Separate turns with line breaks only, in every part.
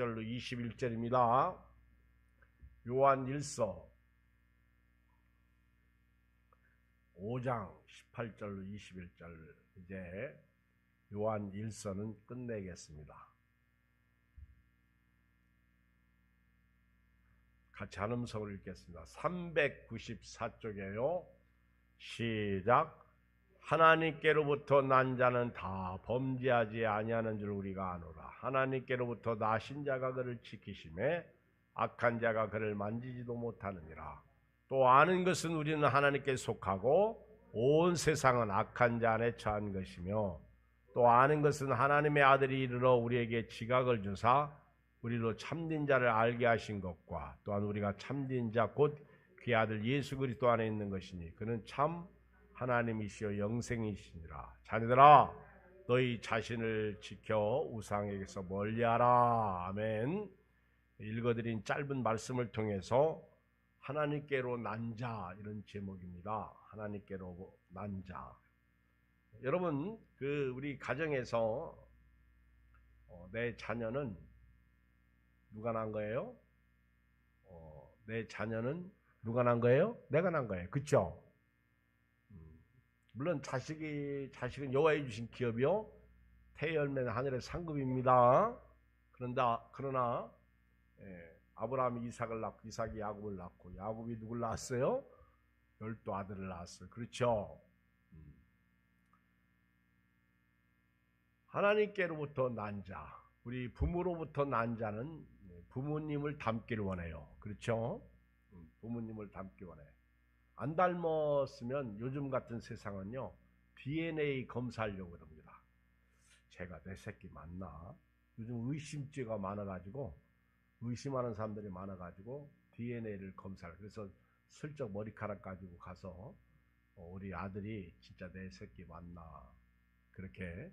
18절로 21절입니다. 요한 1서 5장 18절로 21절, 이제 요한 1서는 끝내겠습니다. 같이 한 음성을 읽겠습니다. 394쪽이에요. 시작. 하나님께로부터 난 자는 다 범죄하지 아니하는 줄 우리가 아노라. 하나님께로부터 나신 자가 그를 지키심에 악한 자가 그를 만지지도 못하느니라. 또 아는 것은 우리는 하나님께 속하고 온 세상은 악한 자 안에 처한 것이며, 또 아는 것은 하나님의 아들이 이르러 우리에게 지각을 주사 우리로 참된 자를 알게 하신 것과, 또한 우리가 참된 자 곧 그의 아들 예수 그리스도 안에 있는 것이니 그는 참 하나님이시여 영생이시니라. 자녀들아, 너희 자신을 지켜 우상에게서 멀리하라. 아멘. 읽어드린 짧은 말씀을 통해서 하나님께로 난 자, 이런 제목입니다. 하나님께로 난 자. 여러분, 우리 가정에서 내 자녀는 누가 낳은 거예요? 내 자녀는 누가 낳은 거예요? 내가 낳은 거예요. 그렇죠? 물론 자식은 여호와의 주신 기업이요, 태열매는 하늘의 상급입니다. 그러나 아브라함이 이삭을 낳고, 이삭이 야곱을 낳고, 야곱이 누굴 낳았어요? 12 아들을 낳았어요. 그렇죠? 하나님께로부터 난 자, 우리 부모로부터 난 자는 부모님을 닮기를 원해요. 그렇죠? 부모님을 닮기 원해. 안 닮았으면 요즘 같은 세상은요, DNA 검사하려고 그럽니다. 제가 내 새끼 맞나? 요즘 의심죄가 많아가지고, 의심하는 사람들이 많아가지고 DNA를 검사를, 그래서 슬쩍 머리카락 가지고 가서 우리 아들이 진짜 내 새끼 맞나, 그렇게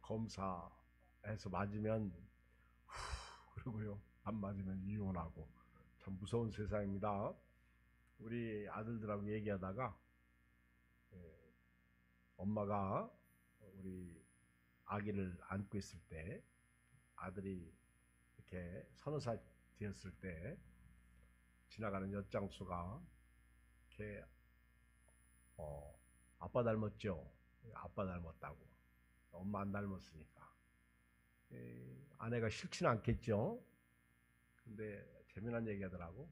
검사해서 맞으면 그러고요, 안 맞으면 이혼하고, 참 무서운 세상입니다. 우리 아들들하고 얘기하다가 엄마가 우리 아기를 안고 있을 때, 아들이 이렇게 서너 살 되었을 때 지나가는 엿장수가 이렇게 아빠 닮았죠? 아빠 닮았다고. 엄마 안 닮았으니까. 아내가 싫지는 않겠죠? 근데 재미난 얘기 하더라고.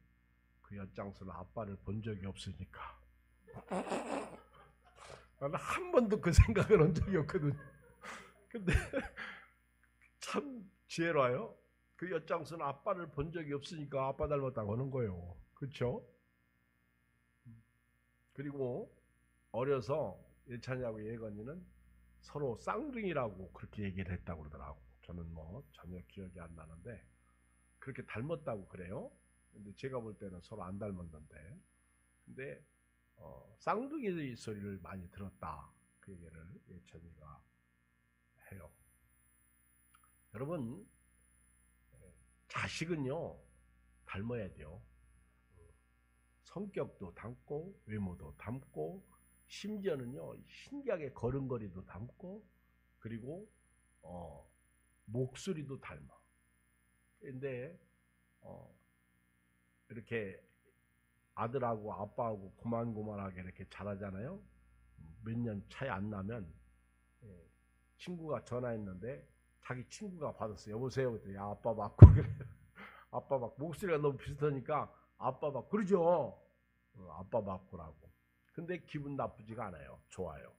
그 엿장수는 아빠를 본 적이 없으니까. 나는 한 번도 그 생각을 한 적이 없거든. 근데 참 지혜로워요. 그 엿장수는 아빠를 본 적이 없으니까 아빠 닮았다고 하는 거예요. 그렇죠? 그리고 어려서 예찬이하고 예건이는 서로 쌍둥이라고 그렇게 얘기를 했다고 그러더라고. 저는 전혀 기억이 안 나는데 그렇게 닮았다고 그래요. 근데 제가 볼 때는 서로 안 닮았는데, 근데 쌍둥이 소리를 많이 들었다, 그 얘기를 예찬이가 해요. 여러분, 자식은요 닮아야 돼요. 성격도 닮고, 외모도 닮고, 심지어는요 신기하게 걸음걸이도 닮고, 그리고 목소리도 닮아. 근데 이렇게 아들하고 아빠하고 고만고만하게 이렇게 자라잖아요. 몇 년 차이 안 나면 친구가 전화했는데 자기 친구가 받았어요. 여보세요? 그랬더니 아빠 맞고 그래. 아빠 막 목소리가 너무 비슷하니까 아빠 막 그러죠. 아빠 맞고라고. 근데 기분 나쁘지가 않아요. 좋아요.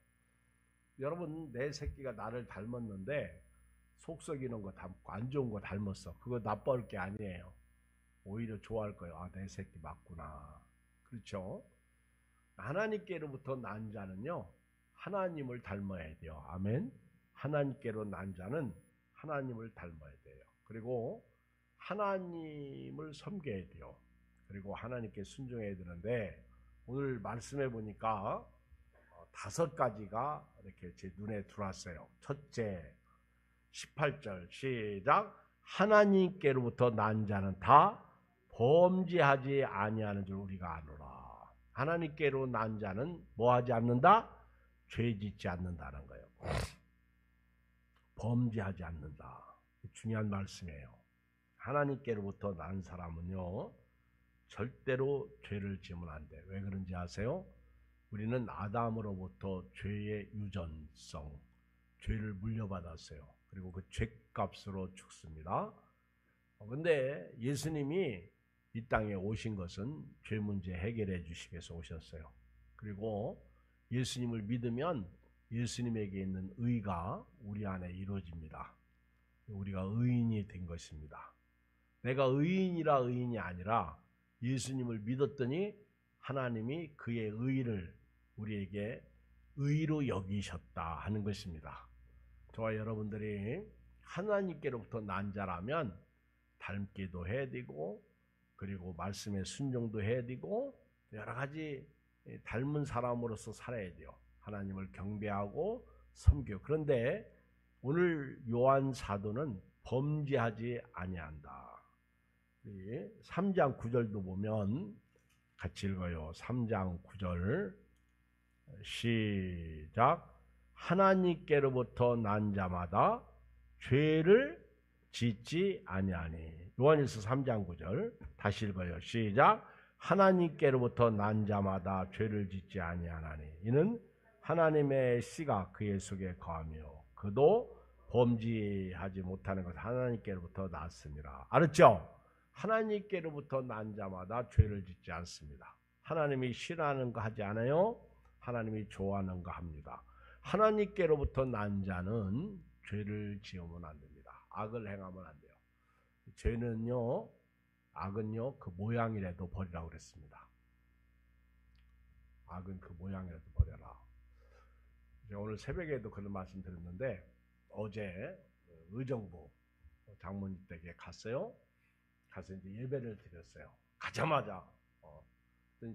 여러분, 내 새끼가 나를 닮았는데 속 썩이는 거 닮고 안 좋은 거 닮았어. 그거 나빠할 게 아니에요. 오히려 좋아할 거예요. 아, 내 새끼 맞구나. 그렇죠? 하나님께로부터 난 자는요 하나님을 닮아야 돼요. 아멘. 하나님께로 난 자는 하나님을 닮아야 돼요. 그리고 하나님을 섬겨야 돼요. 그리고 하나님께 순종해야 되는데, 오늘 말씀해 보니까 5가지가 이렇게 제 눈에 들어왔어요. 첫째, 18절 시작. 하나님께로부터 난 자는 다 범죄하지 아니하는 줄 우리가 아노라. 하나님께로 난 자는 뭐하지 않는다? 죄짓지 않는다는 거예요. 범죄하지 않는다. 중요한 말씀이에요. 하나님께로부터 난 사람은요 절대로 죄를 지으면 안 돼. 왜 그런지 아세요? 우리는 아담으로부터 죄의 유전성, 죄를 물려받았어요. 그리고 그 죄값으로 죽습니다. 근데 예수님이 이 땅에 오신 것은 죄 문제 해결해 주시기 위해서 오셨어요. 그리고 예수님을 믿으면 예수님에게 있는 의가 우리 안에 이루어집니다. 우리가 의인이 된 것입니다. 내가 의인이라 의인이 아니라 예수님을 믿었더니 하나님이 그의 의를 우리에게 의로 여기셨다 하는 것입니다. 저와 여러분들이 하나님께로부터 난 자라면 닮기도 해야 되고, 그리고 말씀에 순종도 해야 되고, 여러 가지 닮은 사람으로서 살아야 돼요. 하나님을 경배하고 섬겨. 그런데 오늘 요한 사도는 범죄하지 아니한다. 3장 9절도 보면 같이 읽어요. 3장 9절 시작. 하나님께로부터 난 자마다 죄를 짓지 아니하니. 요한일서 3장 9절 다시 읽어요. 시작. 하나님께로부터 난 자마다 죄를 짓지 아니하나니 이는 하나님의 씨가 그의 속에 거하며 그도 범죄하지 못하는 것 하나님께로부터 났습니다. 알았죠? 하나님께로부터 난 자마다 죄를 짓지 않습니다. 하나님이 싫어하는 거 하지 않아요. 하나님이 좋아하는 거 합니다. 하나님께로부터 난 자는 죄를 지으면 안 됩니다. 악을 행하면 안 돼요. 죄는요, 악은요, 그 모양이라도 버리라고 그랬습니다. 악은 그 모양이라도 버려라. 오늘 새벽에도 그런 말씀 드렸는데, 어제 의정부 장모님 댁에 갔어요. 가서 이제 예배를 드렸어요. 가자마자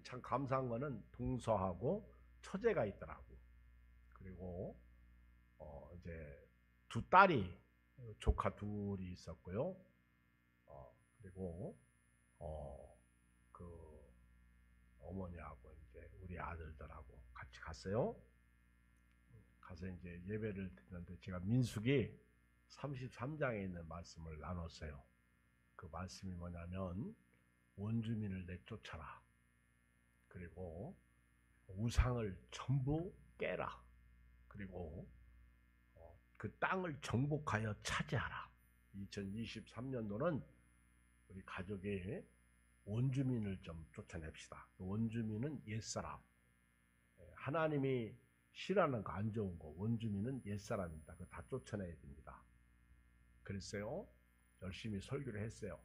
참 감사한 거는 동서하고 처제가 있더라고. 그리고 이제 두 딸이 조카 둘이 있었고요. 그리고 그 어머니하고 이제 우리 아들들하고 같이 갔어요. 가서 이제 예배를 드렸는데 제가 민수기 33장에 있는 말씀을 나눴어요. 그 말씀이 뭐냐면 원주민을 내쫓아라. 그리고 우상을 전부 깨라. 그리고 그 땅을 정복하여 차지하라. 2023년도는 우리 가족이 원주민을 좀 쫓아냅시다. 원주민은 옛사람. 하나님이 싫어하는 거 안 좋은 거 원주민은 옛사람입니다. 그거 다 쫓아내야 됩니다. 그랬어요. 열심히 설교를 했어요.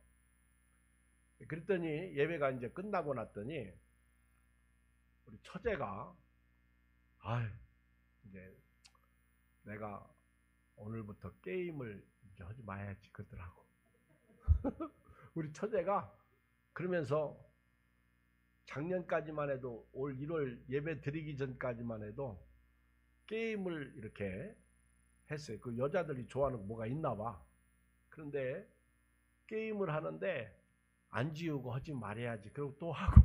그랬더니 예배가 이제 끝나고 났더니 우리 처제가 이제 내가 오늘부터 게임을 이제 하지 마야지 그러더라고. 우리 처제가 그러면서 작년까지만 해도 올 1월 예배 드리기 전까지만 해도 게임을 이렇게 했어요. 그 여자들이 좋아하는 거 뭐가 있나 봐. 그런데 게임을 하는데 안 지우고 하지 말아야지. 그리고 또 하고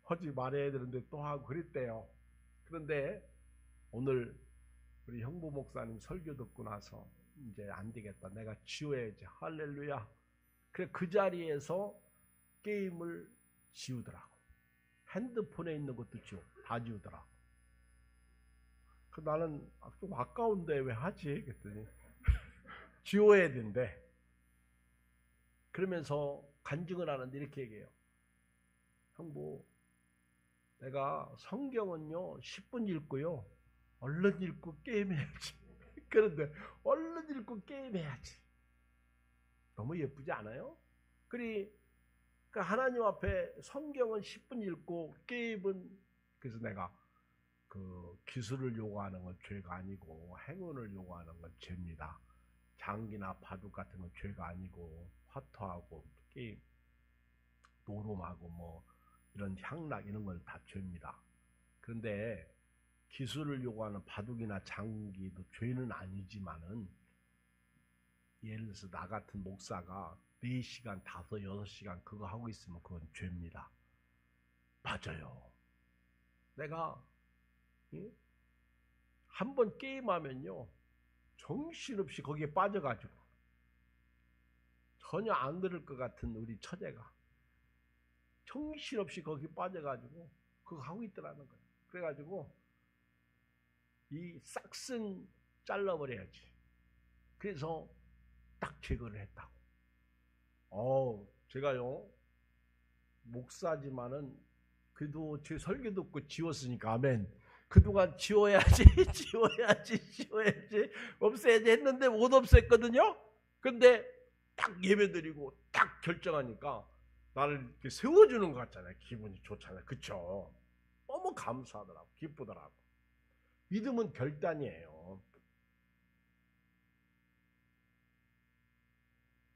하지 말아야 되는데 또 하고 그랬대요. 그런데 오늘 우리 형부 목사님 설교 듣고 나서 이제 안 되겠다. 내가 지워야지. 할렐루야. 그래 그 자리에서 게임을 지우더라고. 핸드폰에 있는 것도 다 지우더라고. 그 나는 좀 아까운데 왜 하지? 그랬더니 지워야 된대. 그러면서 간증을 하는데 이렇게 얘기해요. 형부, 내가 성경은요 10분 읽고요. 얼른 읽고 게임해야지. 그런데 얼른 읽고 게임해야지. 너무 예쁘지 않아요? 그러니까 하나님 앞에 성경은 10분 읽고 게임은 그래서 내가 그 기술을 요구하는 건 죄가 아니고 행운을 요구하는 건 죄입니다. 장기나 바둑 같은 건 죄가 아니고 화투하고 게임, 노름하고 뭐 이런 향락 이런 건 다 죄입니다. 그런데 기술을 요구하는 바둑이나 장기도 죄는 아니지만은 예를 들어서 나 같은 목사가 4시간, 5, 6시간 그거 하고 있으면 그건 죄입니다. 맞아요. 내가 한번 게임하면요 정신없이 거기에 빠져가지고 전혀 안 들을 것 같은 우리 처제가 정신없이 거기 빠져가지고 그거 하고 있더라는 거예요. 그래가지고 이 싹슨 잘라버려야지. 그래서 딱 제거를 했다고. 제가요 목사지만은 그래도 제 설교 듣고 지웠으니까 아멘. 그동안 지워야지 없애야지 했는데 못 없앴거든요. 근데 딱 예배드리고 딱 결정하니까 나를 이렇게 세워주는 것 같잖아요. 기분이 좋잖아요. 그쵸? 너무 감사하더라고. 기쁘더라고. 믿음은 결단이에요.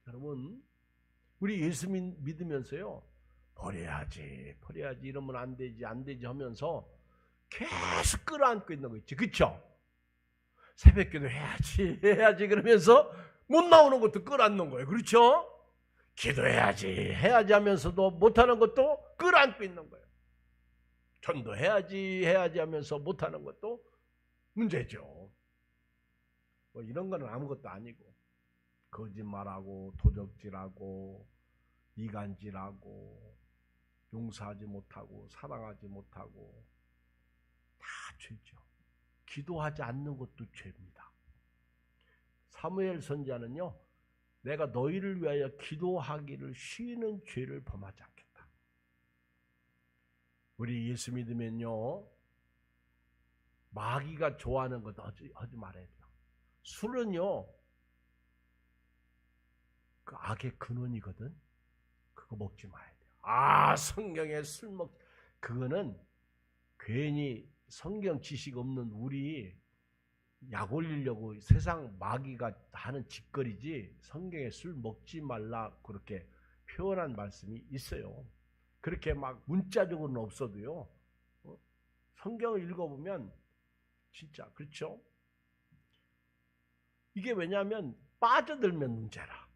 여러분, 우리 예수 믿으면서요, 버려야지 이러면 안 되지 하면서 계속 끌어안고 있는 거 있지. 그쵸? 새벽기도 해야지 그러면서 못 나오는 것도 끌어안는 거예요. 그렇죠? 기도해야지 하면서도 못하는 것도 끌어안고 있는 거예요. 전도해야지 하면서 못하는 것도 문제죠. 뭐 이런 거는 아무것도 아니고 거짓말하고 도적질하고 이간질하고 용서하지 못하고 사랑하지 못하고 다 죄죠. 기도하지 않는 것도 죄입니다. 사무엘 선지자는요, 내가 너희를 위하여 기도하기를 쉬는 죄를 범하지 않겠다. 우리 예수 믿으면요, 마귀가 좋아하는 것 하지 말아야 돼요. 술은요, 그 악의 근원이거든. 그거 먹지 말아야 돼요. 성경에 술 그거는 괜히 성경 지식 없는 우리 약 올리려고 세상 마귀가 하는 짓거리지, 성경에 술 먹지 말라 그렇게 표현한 말씀이 있어요. 그렇게 막 문자적으로는 없어도요, 성경을 읽어보면 진짜 그렇죠. 이게 왜냐하면 빠져들면 문제라.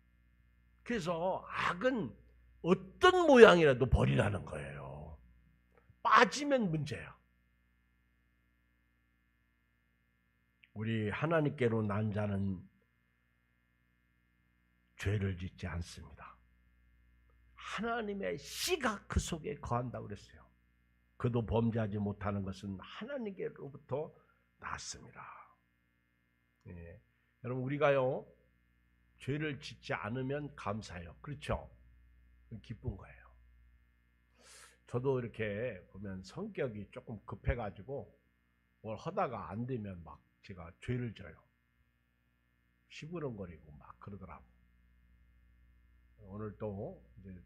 그래서 악은 어떤 모양이라도 버리라는 거예요. 빠지면 문제야. 우리 하나님께로 난 자는 죄를 짓지 않습니다. 하나님의 씨가 그 속에 거한다고 그랬어요. 그도 범죄하지 못하는 것은 하나님께로부터 났습니다. 예. 여러분, 우리가요, 죄를 짓지 않으면 감사해요. 그렇죠? 기쁜 거예요. 저도 이렇게 보면 성격이 조금 급해가지고 뭘 하다가 안 되면 막 제가 죄를 져요. 시부렁거리고 막 그러더라고. 오늘 또 이제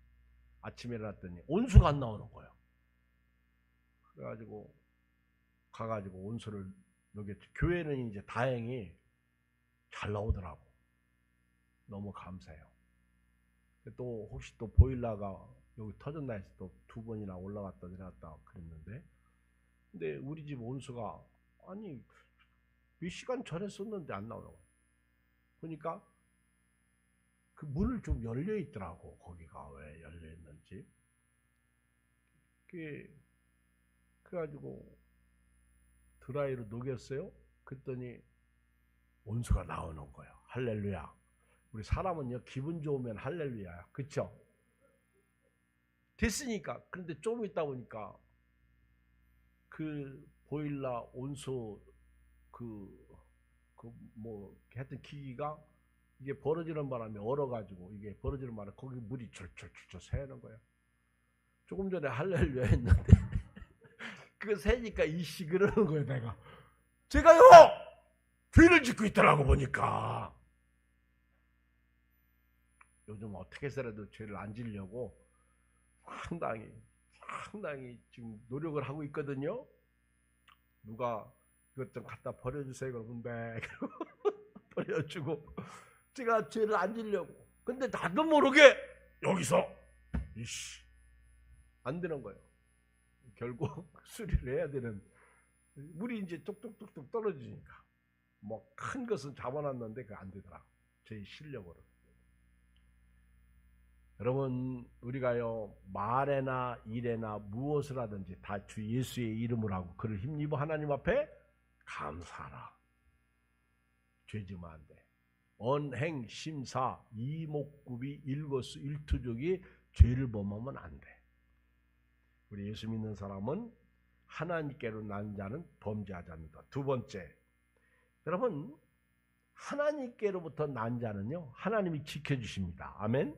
아침에 일어났더니 온수가 안 나오는 거예요. 그래가지고 가가지고 온수를 녹였죠. 교회는 이제 다행히 잘 나오더라고. 너무 감사해요. 또 혹시 또 보일러가 여기 터졌나 해서 또 2번이나 올라갔다 내려갔다 그랬는데, 근데 우리 집 온수가 아니 몇 시간 전에 썼는데 안 나오는 거예요. 그러니까 그 문을 좀 열려 있더라고. 거기가 왜 열려 있는지. 그래가지고 드라이로 녹였어요. 그랬더니 온수가 나오는 거예요. 할렐루야. 우리 사람은요, 기분 좋으면 할렐루야야. 그쵸? 됐으니까. 그런데 좀 있다 보니까 그 보일러 온수 뭐 하여튼 기기가 이게 벌어지는 바람에 얼어가지고, 이게 벌어지는 바람에 거기 물이 철철철철 새는 거예요. 조금 전에 할렐루야 했는데 그거 새니까 이씨 그러는 거예요. 제가요 죄를 짓고 있더라고. 보니까 요즘 어떻게 해서라도 죄를 안 지려고 상당히 지금 노력을 하고 있거든요. 누가 이것 좀 갖다 버려주세요 그러면 네 버려주고 제가 죄를 안 지려고. 근데 나도 모르게 여기서 이씨 안 되는 거예요. 결국 수리를 해야 되는, 물이 이제 뚝뚝뚝뚝 떨어지니까 뭐 큰 것은 잡아놨는데 그게 안 되더라고. 제 실력으로. 여러분, 우리가요 말에나 일에나 무엇을 하든지 다 주 예수의 이름으로 하고 그를 힘입어 하나님 앞에 감사하라. 죄 지으면 안 돼. 언행, 심사, 이목구비, 일거수, 일투족이 죄를 범하면 안 돼. 우리 예수 믿는 사람은 하나님께로 난 자는 범죄하지 않는다. 두 번째, 여러분 하나님께로부터 난 자는요 하나님이 지켜주십니다. 아멘.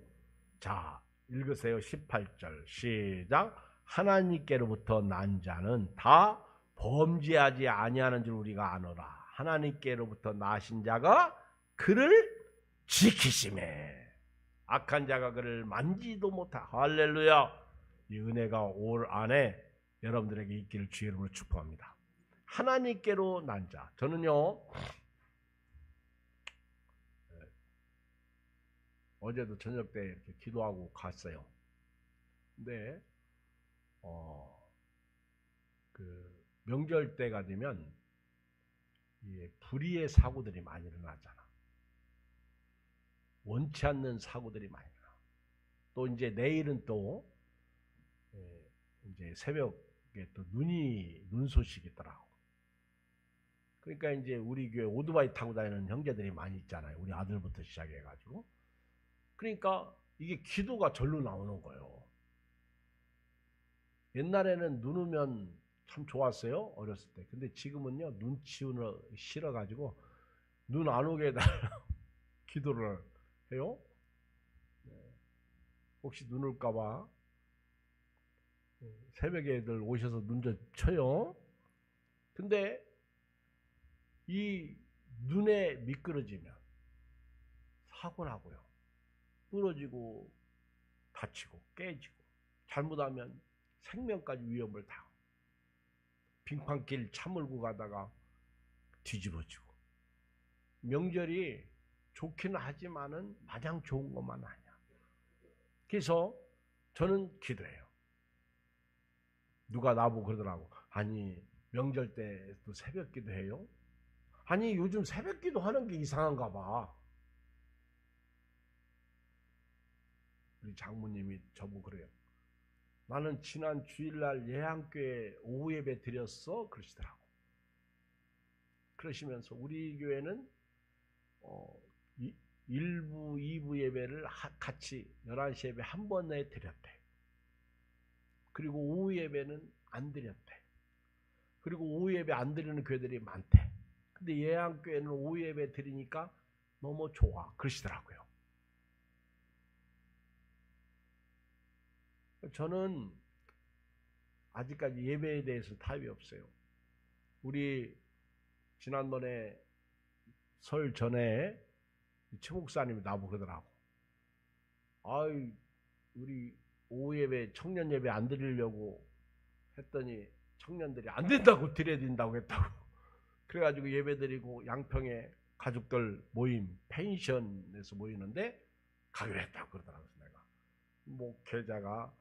자, 읽으세요. 18절 시작. 하나님께로부터 난 자는 다 범죄하지 아니하는 줄 우리가 아노라. 하나님께로부터 나신 자가 그를 지키심에 악한 자가 그를 만지도 못하. 할렐루야. 이 은혜가 올 안에 여러분들에게 있기를 주의 이름으로 축복합니다. 하나님께로 난 자. 저는요 어제도 저녁 때 이렇게 기도하고 갔어요. 근데 그 명절 때가 되면 이 불의의 사고들이 많이 일어나잖아. 원치 않는 사고들이 많이 일어나. 또 이제 내일은 또 이제 새벽에 또 눈 소식이 있더라고. 그러니까 이제 우리 교회 오토바이 타고 다니는 형제들이 많이 있잖아요. 우리 아들부터 시작해가지고. 그러니까 이게 기도가 절로 나오는 거예요. 옛날에는 눈 오면 참 좋았어요. 어렸을 때. 근데 지금은요 눈 치우는 싫어가지고 눈 안 오게 해달라고 기도를 해요. 혹시 눈 올까봐 새벽에 애들 오셔서 눈 좀 쳐요. 근데 이 눈에 미끄러지면 사고 나고요. 부러지고 다치고 깨지고 잘못하면 생명까지 위험을 당하고 빙판길 차 몰고 가다가 뒤집어지고. 명절이 좋기는 하지만은 마냥 좋은 것만 아니야. 그래서 저는 기도해요. 누가 나보고 그러더라고. 아니 명절 때도 새벽 기도해요? 아니 요즘 새벽 기도하는 게 이상한가 봐. 우리 장모님이 저보고 그래요. 나는 지난 주일날 예한교회 오후 예배 드렸어 그러시더라고. 그러시면서 우리 교회는 1부, 2부 예배를 같이 11시 예배 한 번에 드렸대. 그리고 오후 예배는 안 드렸대. 그리고 오후 예배 안 드리는 교회들이 많대. 근데 예한교회는 오후 예배 드리니까 너무 좋아 그러시더라고요. 저는 아직까지 예배에 대해서 답이 없어요. 우리 지난번에 설 전에 최 목사님이 나보고 그러더라고. 아이 우리 오후 예배 청년 예배 안 드리려고 했더니 청년들이 안 된다고 드려야 된다고 했다고. 그래가지고 예배 드리고 양평에 가족들 모임 펜션에서 모이는데 가기로 했다고 그러더라고요. 내가 목회자가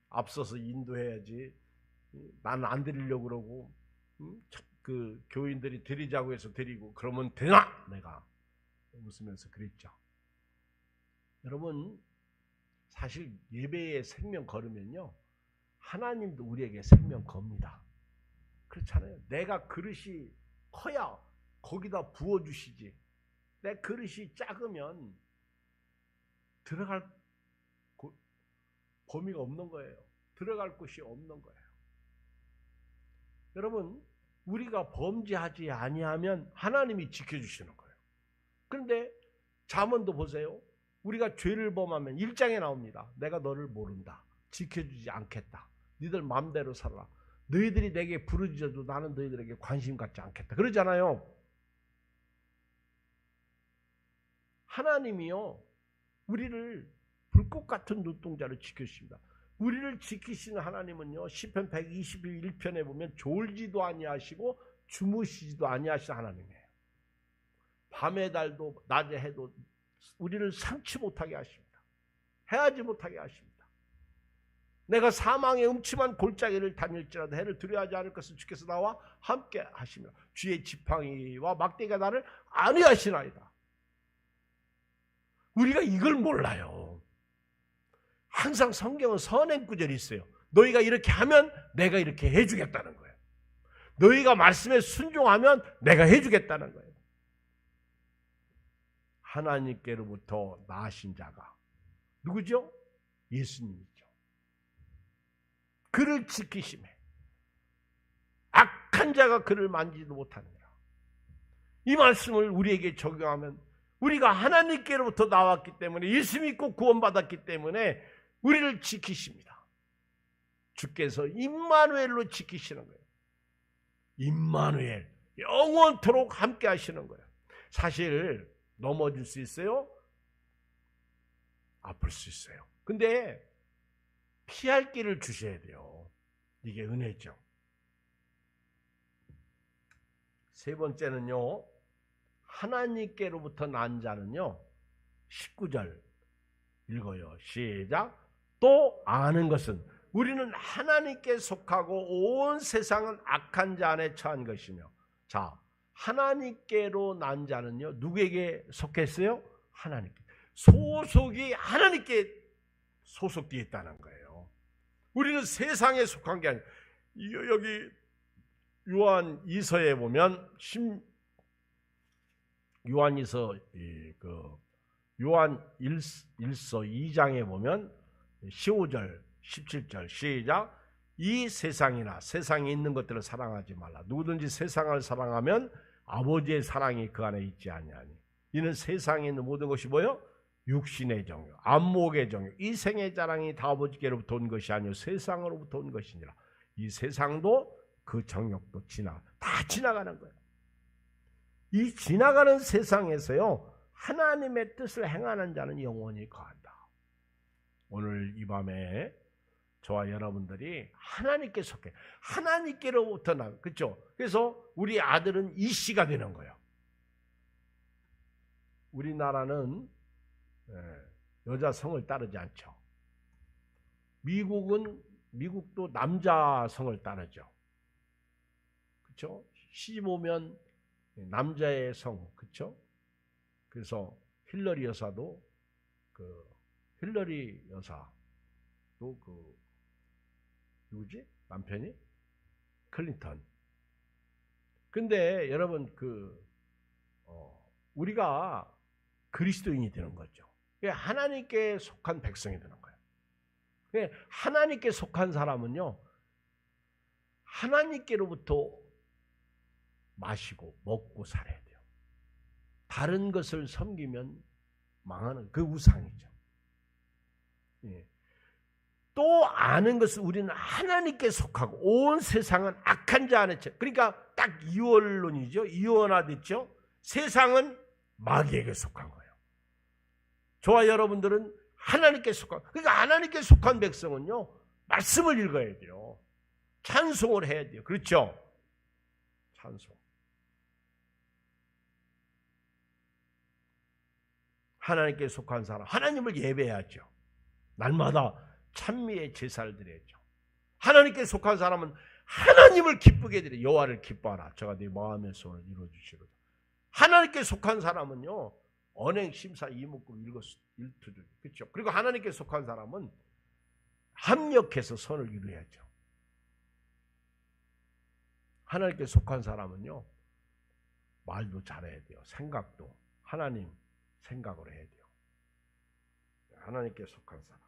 앞서서 인도해야지. 나는 안 드리려고 그러고 그 교인들이 드리자고 해서 드리고 그러면 되나? 내가 웃으면서 그랬죠. 여러분 사실 예배에 생명 걸으면요 하나님도 우리에게 생명 겁니다. 그렇잖아요. 내가 그릇이 커야 거기다 부어주시지. 내 그릇이 작으면 들어갈 범위가 없는 거예요. 들어갈 곳이 없는 거예요. 여러분 우리가 범죄하지 아니하면 하나님이 지켜주시는 거예요. 그런데 잠언도 보세요. 우리가 죄를 범하면 1장에 나옵니다. 내가 너를 모른다. 지켜주지 않겠다. 너희들 마음대로 살아라. 너희들이 내게 부르짖어도 나는 너희들에게 관심 갖지 않겠다. 그러잖아요. 하나님이요 우리를 불꽃 같은 눈동자를 지켜주십니다. 우리를 지키시는 하나님은요 시편 121편에 보면 졸지도 아니하시고 주무시지도 아니하시는 하나님이에요. 밤에 달도 낮에 해도 우리를 상치 못하게 하십니다. 해하지 못하게 하십니다. 내가 사망의 음침한 골짜기를 다닐지라도 해를 두려워하지 않을 것을 주께서 나와 함께 하시며 주의 지팡이와 막대기가 나를 안위하시나이다. 우리가 이걸 몰라요. 항상 성경은 선행 구절이 있어요. 너희가 이렇게 하면 내가 이렇게 해주겠다는 거예요. 너희가 말씀에 순종하면 내가 해주겠다는 거예요. 하나님께로부터 나신 자가 누구죠? 예수님이죠. 그를 지키심에 악한 자가 그를 만지지도 못하느니라. 이 말씀을 우리에게 적용하면 우리가 하나님께로부터 나왔기 때문에 예수 믿고 구원받았기 때문에 우리를 지키십니다. 주께서 임마누엘로 지키시는 거예요. 임마누엘, 영원토록 함께 하시는 거예요. 사실 넘어질 수 있어요. 아플 수 있어요. 근데 피할 길을 주셔야 돼요. 이게 은혜죠. 세 번째는요. 하나님께로부터 난 자는요. 19절 읽어요. 시작. 또 아는 것은 우리는 하나님께 속하고 온 세상은 악한 자 안에 처한 것이며. 자, 하나님께로 난 자는요. 누구에게 속했어요? 하나님께. 소속이 하나님께 소속되어 있다는 거예요. 우리는 세상에 속한 게 아니에요. 여기 요한 2서에 보면 요한 1서 2장에 보면 15절 17절 시작. 이 세상이나 세상에 있는 것들을 사랑하지 말라. 누구든지 세상을 사랑하면 아버지의 사랑이 그 안에 있지 아니하니. 이는 세상에 있는 모든 것이 뭐요? 육신의 정욕, 안목의 정욕, 이 생의 자랑이 다 아버지께로부터 온 것이 아니요 세상으로부터 온 것이니라. 이 세상도 그 정욕도 다 지나가는 거예요. 이 지나가는 세상에서요 하나님의 뜻을 행하는 자는 영원히 거한다. 오늘 이 밤에 저와 여러분들이 하나님께 속해 하나님께로부터 나, 그렇죠? 그래서 우리 아들은 이씨가 되는 거예요. 우리나라는 여자 성을 따르지 않죠. 미국도 남자 성을 따르죠. 그렇죠? 시집 오면 남자의 성, 그렇죠? 그래서 힐러리 여사도 누구지? 남편이 클린턴. 근데 여러분 우리가 그리스도인이 되는 거죠. 하나님께 속한 백성이 되는 거예요. 하나님께 속한 사람은요, 하나님께로부터 마시고 먹고 살아야 돼요. 다른 것을 섬기면 망하는 그 우상이죠. 예. 또 아는 것은 우리는 하나님께 속하고 온 세상은 악한 자 안에 처해. 그러니까 딱 이원론이죠. 이원화됐죠. 세상은 마귀에게 속한 거예요. 저와 여러분들은 하나님께 속한, 그러니까 하나님께 속한 백성은요 말씀을 읽어야 돼요. 찬송을 해야 돼요. 그렇죠? 찬송. 하나님께 속한 사람, 하나님을 예배해야죠. 날마다 찬미의 제사를 드려야죠. 하나님께 속한 사람은 하나님을 기쁘게 드려. 여호와를 기뻐하라. 저가 네 마음의 소원을 이루어주시로다. 하나님께 속한 사람은요 언행, 심사, 이목구, 일투주. 그렇죠? 그리고 하나님께 속한 사람은 합력해서 선을 이루어야죠. 하나님께 속한 사람은요 말도 잘해야 돼요. 생각도 하나님 생각으로 해야 돼요. 하나님께 속한 사람.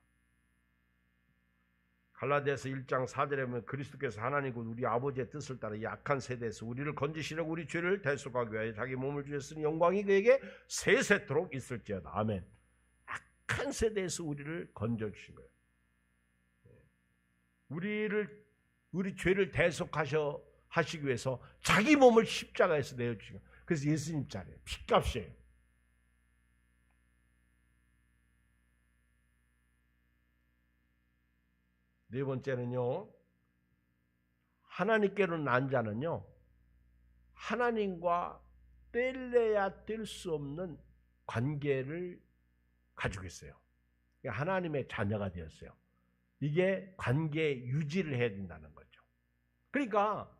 갈라디아서 1장 4절에 보면 그리스도께서 하나님 곧 우리 아버지의 뜻을 따라 약한 세대에서 우리를 건지시려고 우리 죄를 대속하기 위하여 자기 몸을 주셨으니 영광이 그에게 세세토록 있을지어다. 아멘. 약한 세대에서 우리를 건져주신 거예요. 우리 죄를 대속하시기 위해서 자기 몸을 십자가에서 내어주신 거예요. 그래서 예수님 자리에 핏값이에요. 네 번째는요, 하나님께로 난 자는요 하나님과 뗄래야 뗄 수 없는 관계를 가지고 있어요. 하나님의 자녀가 되었어요. 이게 관계 유지를 해야 된다는 거죠. 그러니까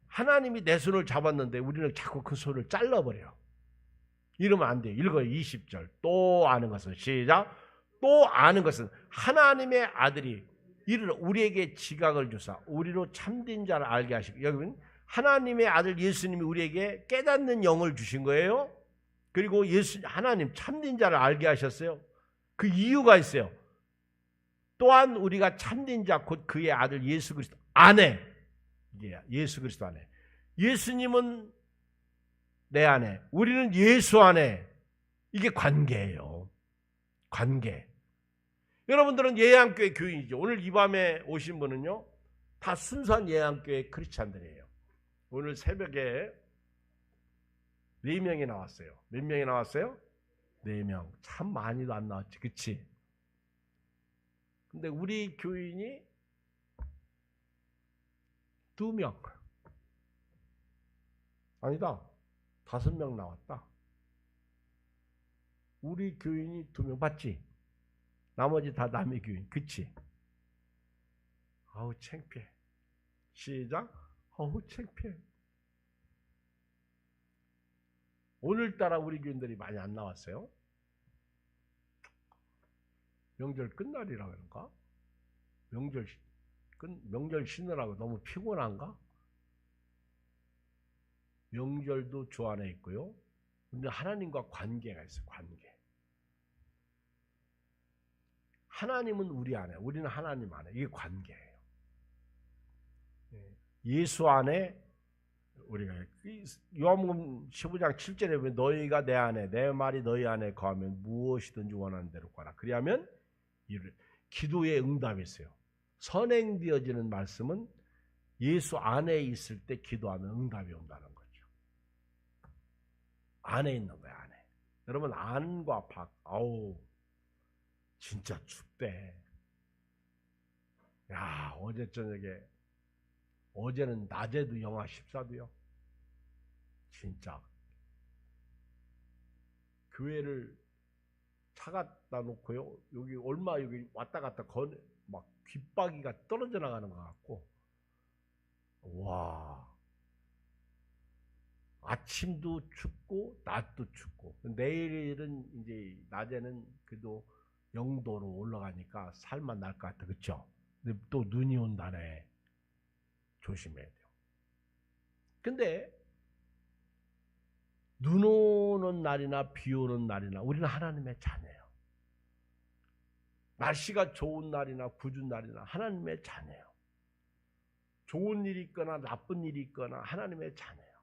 하나님이 내 손을 잡았는데 우리는 자꾸 그 손을 잘라버려요. 이러면 안 돼요. 읽어요. 20절. 또 아는 것은 시작. 또 아는 것은 하나님의 아들이 이를 우리에게 지각을 주사 우리로 참된 자를 알게 하시고, 여기는 하나님의 아들 예수님이 우리에게 깨닫는 영을 주신 거예요. 그리고 하나님 참된 자를 알게 하셨어요. 그 이유가 있어요. 또한 우리가 참된 자 곧 그의 아들 예수 그리스도 안에, 예수 그리스도 안에, 예수님은 내 안에, 우리는 예수 안에, 이게 관계예요. 관계. 여러분들은 예양교회 교인이죠. 오늘 이 밤에 오신 분은요, 다 순수한 예양교회 크리스찬들이에요. 오늘 새벽에 4명이 나왔어요. 몇 명이 나왔어요? 4명. 참 많이도 안 나왔지, 그치? 근데 우리 교인이 2명. 아니다. 5명 나왔다. 우리 교인이 2명 봤지? 나머지 다 남의 교인. 그치? 아우 창피해. 시작. 아우 창피해. 오늘따라 우리 교인들이 많이 안 나왔어요. 명절 끝날이라 그런가? 명절 쉬느라고 너무 피곤한가? 명절도 주 안에 있고요. 근데 하나님과 관계가 있어요. 관계. 하나님은 우리 안에, 우리는 하나님 안에. 이게 관계예요. 예수 안에 우리가, 요한복음 15장 7절에 보면 너희가 내 안에, 내 말이 너희 안에 거하면 무엇이든지 원하는 대로 구하라. 그리하면 기도의 응답이 있어요. 선행되어지는 말씀은 예수 안에 있을 때 기도하면 응답이 온다는 거죠. 안에 있는 거야, 안에. 여러분, 안과 밖, 아우 진짜 춥대. 야, 어제 저녁에, 어제는 낮에도 영하 14도요. 진짜. 교회를 차 갖다 놓고요. 여기 왔다 갔다 막 귓바퀴가 떨어져 나가는 것 같고. 와. 아침도 춥고, 낮도 춥고. 내일은 이제 낮에는 그래도 0도로 올라가니까 살만 날 것 같아. 그쵸? 근데 또 눈이 온다네. 조심해야 돼요. 근데 눈 오는 날이나 비 오는 날이나 우리는 하나님의 자녀예요. 날씨가 좋은 날이나 궂은 날이나 하나님의 자녀예요. 좋은 일이 있거나 나쁜 일이 있거나 하나님의 자녀예요.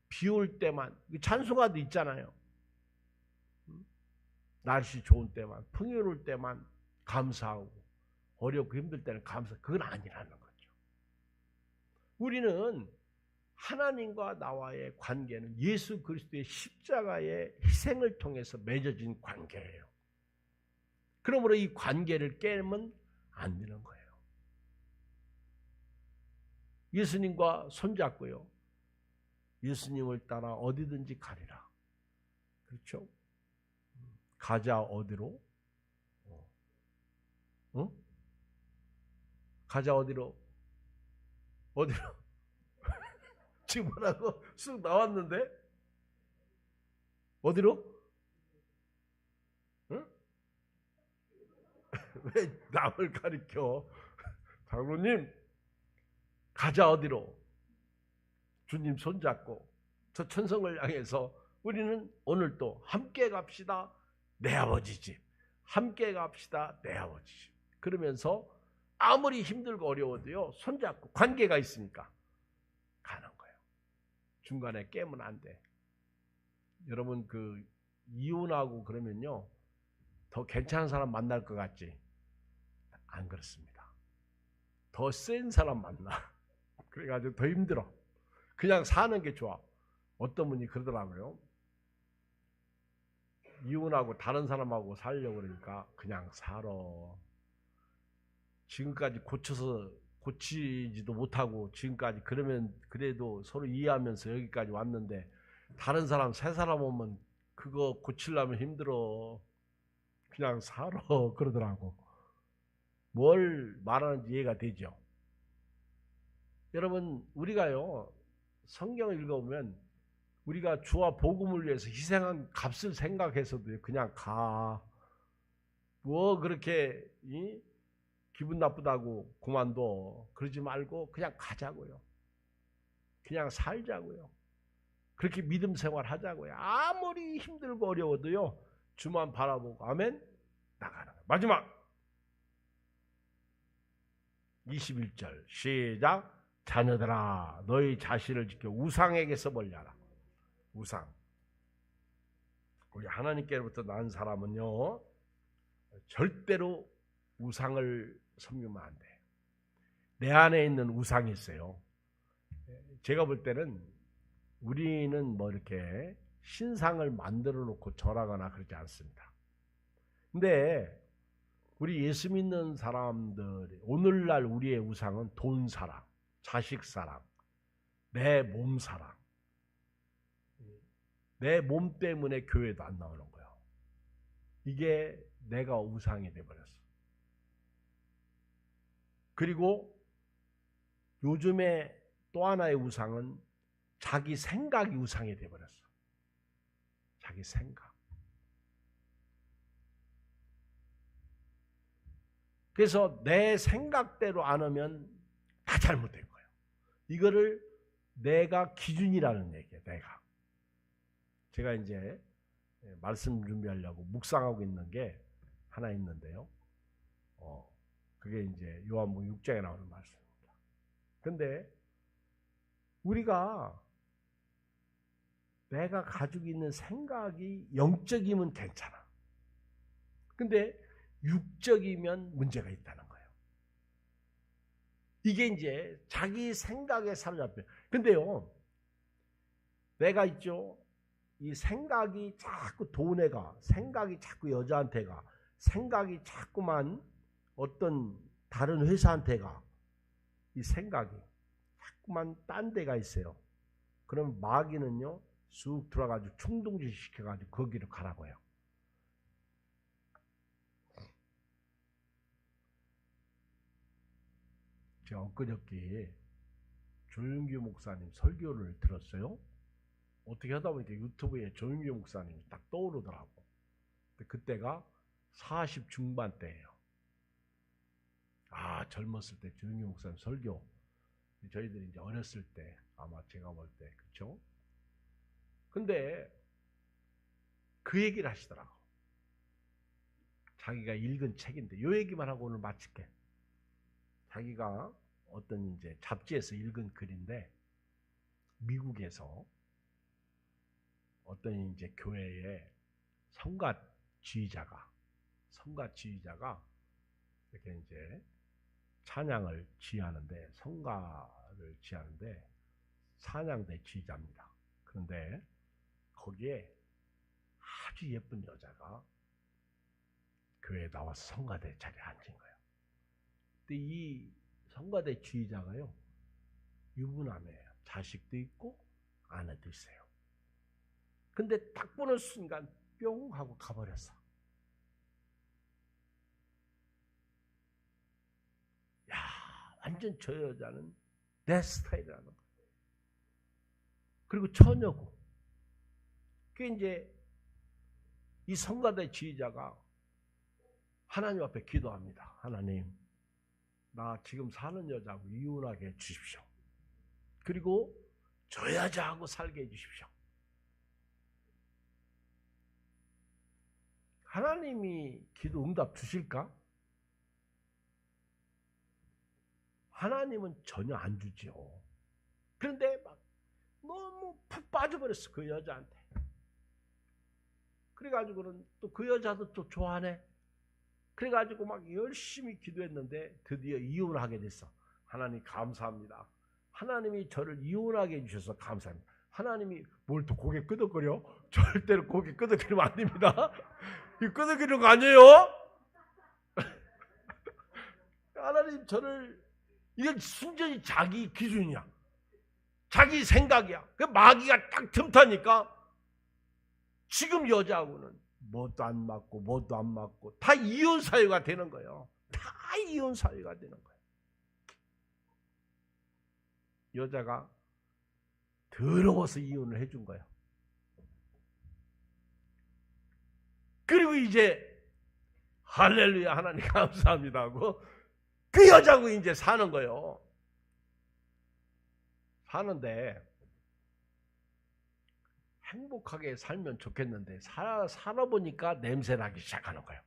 비 올 때만, 찬송가도 있잖아요. 날씨 좋은 때만, 풍요로울 때만 감사하고 어렵고 힘들 때는 그건 아니라는 거죠. 우리는 하나님과 나와의 관계는 예수 그리스도의 십자가의 희생을 통해서 맺어진 관계예요. 그러므로 이 관계를 깨면 안 되는 거예요. 예수님과 손잡고요. 예수님을 따라 어디든지 가리라. 그렇죠? 가자 어디로? 응? 가자 어디로? 어디로? 지금 뭐라고 쑥 나왔는데? 어디로? 응? 왜 남을 가리켜? 장로님, 가자 어디로? 주님 손잡고 저 천성을 향해서 우리는 오늘 또 함께 갑시다. 내 아버지 집. 함께 갑시다. 내 아버지 집. 그러면서 아무리 힘들고 어려워도요. 손잡고 관계가 있으니까 가는 거예요. 중간에 깨면 안 돼. 여러분 이혼하고 그러면요. 더 괜찮은 사람 만날 것 같지? 안 그렇습니다. 더 센 사람 만나. 그래가지고 더 힘들어. 그냥 사는 게 좋아. 어떤 분이 그러더라고요. 이혼하고 다른 사람하고 살려고 그러니까 그냥 살아. 지금까지 고치지도 못하고 지금까지 그러면 그래도 서로 이해하면서 여기까지 왔는데 다른 사람, 새 사람 오면 그거 고치려면 힘들어. 그냥 살아. 그러더라고. 뭘 말하는지 이해가 되죠? 여러분, 우리가요, 성경을 읽어보면 우리가 주와 복음을 위해서 희생한 값을 생각해서도 그냥 가. 뭐 그렇게 기분 나쁘다고 그만둬. 그러지 말고 그냥 가자고요. 그냥 살자고요. 그렇게 믿음 생활 하자고요. 아무리 힘들고 어려워도요. 주만 바라보고 아멘 나가는 거예요. 마지막 21절 시작. 자녀들아 너희 자신을 지켜 우상에게서 멀리하라. 우상. 우리 하나님께로부터 난 사람은요. 절대로 우상을 섬기면 안 돼. 내 안에 있는 우상이 있어요. 제가 볼 때는 우리는 뭐 이렇게 신상을 만들어 놓고 절하거나 그러지 않습니다. 근데 우리 예수 믿는 사람들 오늘날 우리의 우상은 돈 사랑, 자식 사랑, 내 몸 사랑. 내 몸 때문에 교회도 안 나오는 거예요. 이게 내가 우상이 돼버렸어. 그리고 요즘에 또 하나의 우상은 자기 생각이 우상이 돼버렸어. 자기 생각. 그래서 내 생각대로 안 하면 다 잘못된 거예요. 이거를 내가 기준이라는 얘기예요. 내가. 제가 이제 말씀 준비하려고 묵상하고 있는 게 하나 있는데요. 그게 이제 요한복음 6장에 나오는 말씀입니다. 근데 우리가 내가 가지고 있는 생각이 영적이면 괜찮아. 근데 육적이면 문제가 있다는 거예요. 이게 이제 자기 생각에 사로잡혀. 근데요, 내가 있죠. 이 생각이 자꾸 돈에 가, 생각이 자꾸 여자한테 가, 생각이 자꾸만 어떤 다른 회사한테 가. 이 생각이 자꾸만 딴 데가 있어요. 그럼 마귀는요, 쑥 들어가지고 충동질 시켜가지고 거기로 가라고 해요. 제가 엊그저께 조윤규 목사님 설교를 들었어요. 어떻게 하다 보니까 유튜브에 조윤규 목사님이 딱 떠오르더라고. 그때가 40 중반대예요. 아, 젊었을 때 조윤규 목사님 설교. 저희들이 이제 어렸을 때 아마 제가 볼 때 그렇죠? 근데 그 얘기를 하시더라고. 자기가 읽은 책인데 요 얘기만 하고 오늘 마칠게. 자기가 어떤 이제 잡지에서 읽은 글인데 미국에서 어떤 이제 교회의 성가지휘자가 이렇게 이제 찬양을 지휘하는데 성가를 지휘하는데 찬양대 지휘자입니다. 그런데 거기에 아주 예쁜 여자가 교회에 나와서 성가대 자리에 앉은 거예요. 근데 이 성가대 지휘자가요 유부남이에요. 자식도 있고 아내도 있어요. 근데 딱 보는 순간 뿅 하고 가버렸어. 야, 완전 저 여자는 내 스타일이라는 거예요. 그리고 처녀고. 그게 이제 이 성가대 지휘자가 하나님 앞에 기도합니다. 하나님, 나 지금 사는 여자하고 이혼하게 해주십시오. 그리고 저 여자하고 살게 해주십시오. 하나님이 기도 응답 주실까? 하나님은 전혀 안 주죠. 그런데 막 너무 푹 빠져버렸어, 그 여자한테. 그래가지고는 또 그 여자도 또 좋아하네. 그래가지고 막 열심히 기도했는데 드디어 이혼을 하게 됐어. 하나님 감사합니다. 하나님이 저를 이혼하게 해주셔서 감사합니다. 하나님이 뭘 또 고개 끄덕거려? 절대로 고개 끄덕거리면 안 됩니다. 이거 끄덕거리는 거 아니에요? 하나님 저를, 이건 순전히 자기 기준이야. 자기 생각이야. 그 마귀가 딱 틈타니까 지금 여자하고는 뭐도 안 맞고 다 이혼 사유가 되는 거예요. 다 이혼 사유가 되는 거예요. 여자가 더러워서 이혼을 해준 거예요. 그리고 이제 할렐루야 하나님 감사합니다 하고 그 여자하고 이제 사는 거예요. 사는데 행복하게 살면 좋겠는데 살아보니까 냄새나기 시작하는 거예요.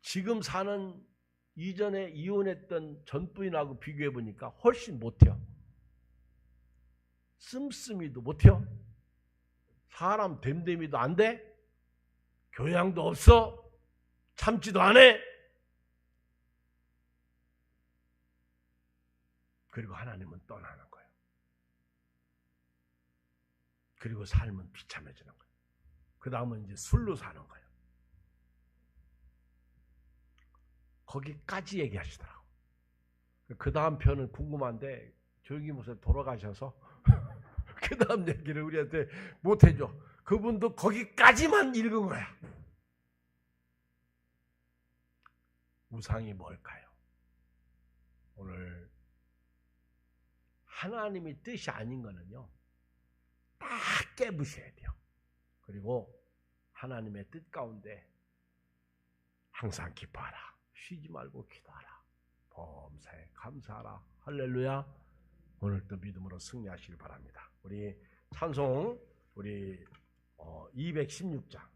지금 사는 이전에 이혼했던 전 부인하고 비교해 보니까 훨씬 못해요. 씀씀이도 못해요. 사람 됨됨이도 안 돼. 교양도 없어. 참지도 안 해. 그리고 하나님은 떠나는 거예요. 그리고 삶은 비참해지는 거예요. 그 다음은 이제 술로 사는 거예요. 거기까지 얘기하시더라고. 그 다음 편은 궁금한데 조용히 목사님 돌아가셔서 그 다음 얘기를 우리한테 못 해줘. 그분도 거기까지만 읽은 거야. 우상이 뭘까요? 오늘 하나님의 뜻이 아닌 거는요, 다 깨부셔야 돼요. 그리고 하나님의 뜻 가운데 항상 기뻐하라. 쉬지 말고 기도하라. 범사에 감사하라. 할렐루야. 오늘도 믿음으로 승리하시길 바랍니다. 우리 찬송 우리 216장